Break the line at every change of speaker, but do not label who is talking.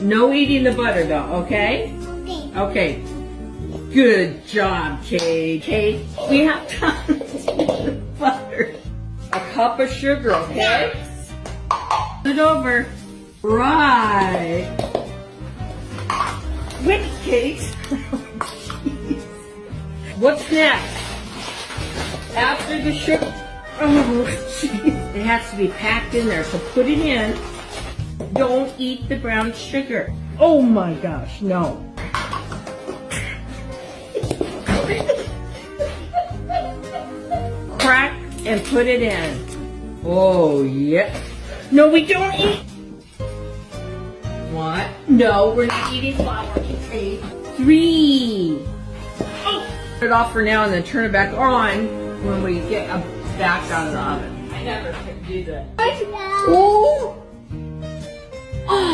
No eating the butter though, okay?
Okay.
Okay. Good job, Kate. Kate, we have tons of butter. A cup of sugar, okay? Put it over. Right. Wait, Kate. What's next? After the sugar. Oh, jeez. It has to be packed in there, so put it in. Don't eat the brown sugar. Oh my gosh, no. Crack and put it in. Oh, yeah. No, we don't eat. What? No, we're not eating flour. Okay. 3. Oh. Turn it off for now and then turn it back on when we get back out of the oven. I never could do that. Oh. Oh.